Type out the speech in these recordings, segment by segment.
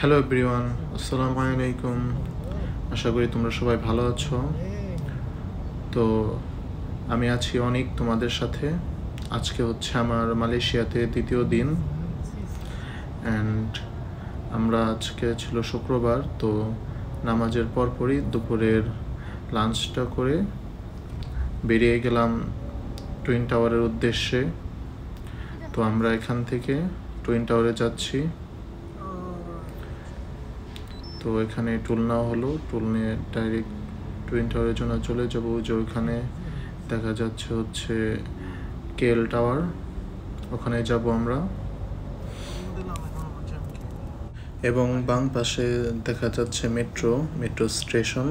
Hello everyone, আসসালামু আলাইকুম। আশা করি তোমরা সবাই ভালো আছো। তো আমি আছি অনেক তোমাদের সাথে। আজকে হচ্ছে আমার মালয়েশিয়াতে দ্বিতীয় দিন অ্যান্ড আমরা আজকে ছিল শুক্রবার। তো নামাজের পরপরই দুপুরের লাঞ্চটা করে বেরিয়ে গেলাম টুইন টাওয়ারের উদ্দেশ্যে। তো আমরা এখান থেকে টুইন টাওয়ারে যাচ্ছি। তো এখানে টুল নেওয়া হলো, টুল নিয়ে ডাইরেক্ট টুইন টাওয়ারের জন্য চলে যাবো। যে ওইখানে দেখা যাচ্ছে হচ্ছে কেএল টাওয়ার, ওখানে যাব আমরা। এবং বাম পাশে দেখা যাচ্ছে মেট্রো স্টেশন।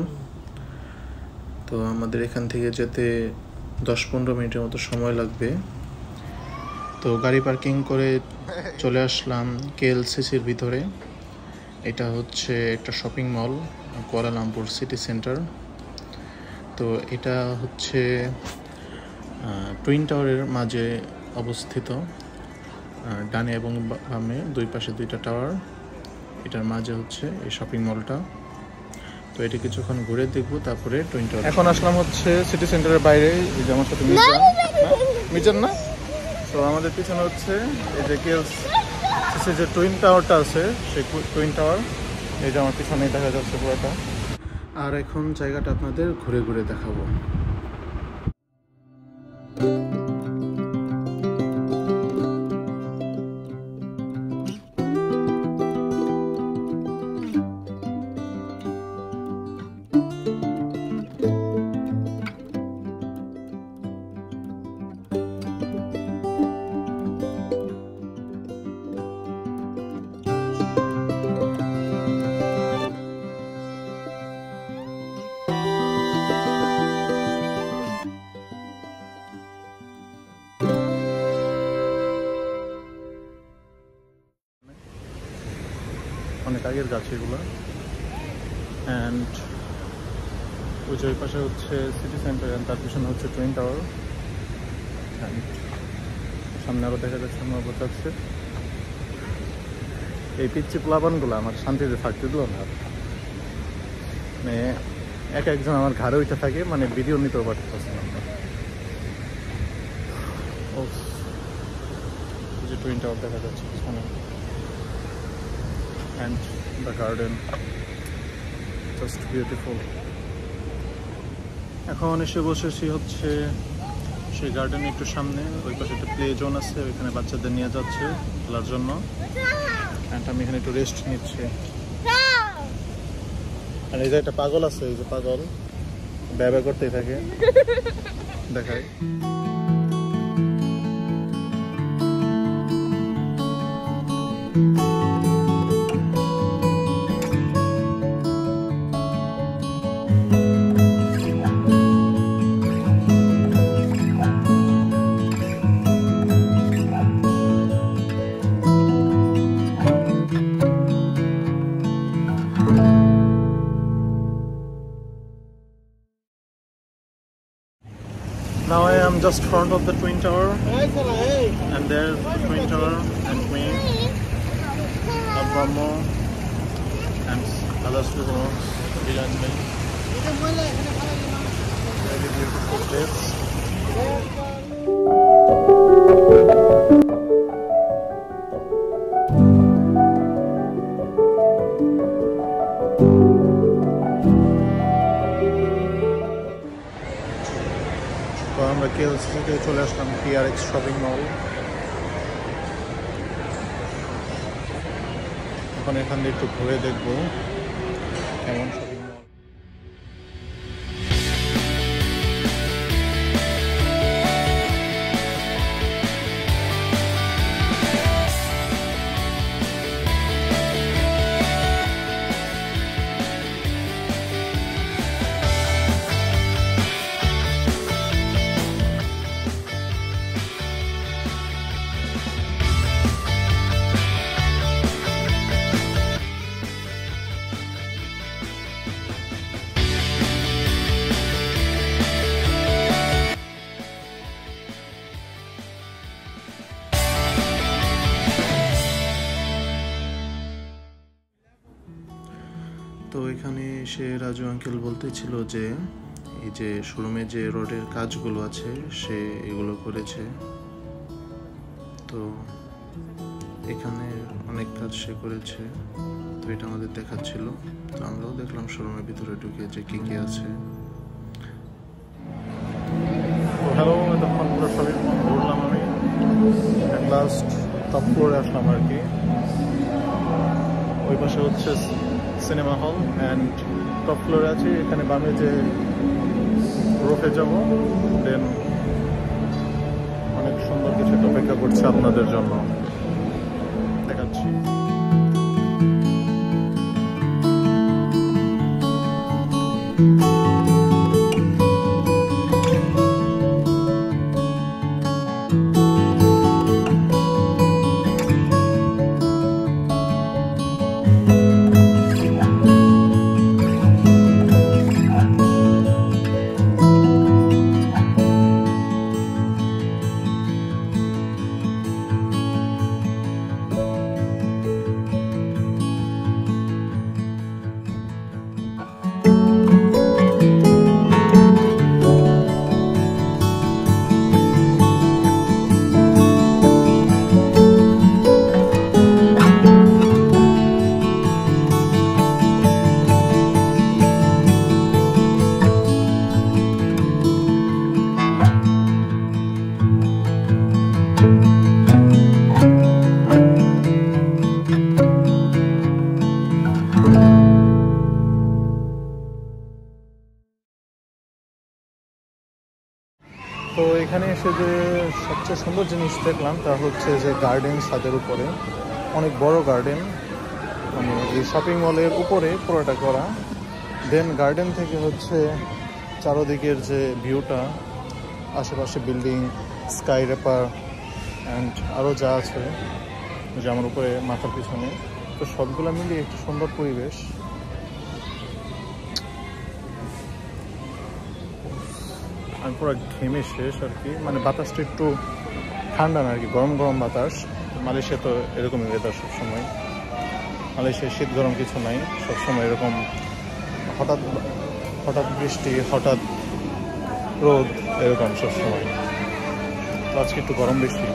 তো আমাদের এখান থেকে যেতে 10-15 মিনিটের মতো সময় লাগবে। তো গাড়ি পার্কিং করে চলে আসলাম কেএলসিসির ভিতরে। এটা হচ্ছে একটা shopping mall, Kuala Lumpur city centre. তো এটা হচ্ছে টুইন টাওয়ারের মাঝে অবস্থিত, ডানে এবং বামে দুই পাশে দুইটা টাওয়ার, এটার মাঝে হচ্ছে এই শপিং মলটা। তো এটা কিছুক্ষণ ঘুরে দেখবো, তারপরে টুইন টাওয়ার। এখন আসলাম হচ্ছে সিটি সেন্টারের বাইরে, এই যে আমার সাথে মিজান না। তো আমাদের পিছনে হচ্ছে এই যে কেএলসিসি যে টুইন টাওয়ারটা আছে, সেই টুইন টাওয়ার এই যে আমার পিছনেই দেখা যাচ্ছে পুরোটা। আর এখন জায়গাটা আপনাদের ঘুরে ঘুরে দেখাবো। অনেক আগের গাছ এগুলো। অ্যান্ড ওই যে ওই পাশে হচ্ছে সিটি সেন্টার, অ্যান্ড তার পিছনে হচ্ছে টুইন টাওয়ার। সামনে আরও দেখা যাচ্ছে আমার বোঝাচ্ছে এই পিচ্ছি প্লাবানগুলো আমার শান্তিতে থাকতে দিল না। মানে এক একজন আমার ঘাড়ে উঠে থাকে, মানে ভিডিও নিতেও পারতেছে না। ও যে টুইন টাওয়ার দেখা যাচ্ছে পিছনে, and the garden just beautiful. এখন এসে বসেছি হচ্ছে সেই গার্ডেনে একটু সামনে, ওই পাশে একটা প্লে জোন আছে, ওইখানে বাচ্চাদের নিয়ে যাচ্ছে খেলার জন্য। অ্যান্ড আমি এখানে একটু রেস্ট নিচ্ছি। আর এই যে একটা পাগল আছে, এই যে পাগল ব্যবহার করতেই থাকে, দেখায়। Now I am just front of the Twin Tower, and there's the Twin Tower and me, Abramo, and others people behind me. Very beautiful place. তো আমরা কেএলসিসি থেকে চলে আসলাম PRX শপিং মল। এখন এখান দিয়ে একটু ঘুরে দেখবো কেমন শপিং মল। এখানে এসে রাজু আঙ্কেল বলতেছিল যে এই যে শোরুমে যে রোডের কাজগুলো আছে সে এগুলো করেছে। তো এখানে অনেক কাজ সে করেছে, তো এটা আমাদের দেখাচ্ছিল। তো আমরাও দেখলাম শোরুমের ভিতরে ঢুকে যে কি কি আছে। হ্যালো, এতক্ষণ পুরো সবই ঘুরলাম আমি, লাস্ট টপ ফ্লোরে আসলাম আর কি। ওই পাশে হচ্ছে সিনেমা হল অ্যান্ড টপ ফ্লোরে আছে। এখানে বামে যে রোফে যাব, দেন অনেক সুন্দর কিছু অপেক্ষা করছে আপনাদের জন্য, দেখাচ্ছি। তো এখানে এসে যে সবচেয়ে সুন্দর জিনিস দেখলাম তা হচ্ছে যে গার্ডেন, ছাদের উপরে অনেক বড় গার্ডেন, মানে এই শপিং মলের উপরে পুরোটা করা। দেন গার্ডেন থেকে হচ্ছে চারোদিকের যে ভিউটা, আশেপাশে বিল্ডিং, স্কাই রেপার অ্যান্ড আরও যা আছে যে আমার উপরে মাথার পিছনে, তো সবগুলো মিলিয়ে একটু সুন্দর পরিবেশ। আমি পুরো ঘেমে শেষ আর কি, মানে বাতাসটা একটু ঠান্ডা না আর কি, গরম গরম বাতাস। মালয়েশিয়া তো এরকমই ওয়েদার সবসময়, মালয়েশিয়ায় শীত গরম কিছু নাই, সবসময় এরকম হঠাৎ হঠাৎ বৃষ্টি, হঠাৎ রোদ, এরকম সবসময়। তো আজকে একটু গরম বেশি।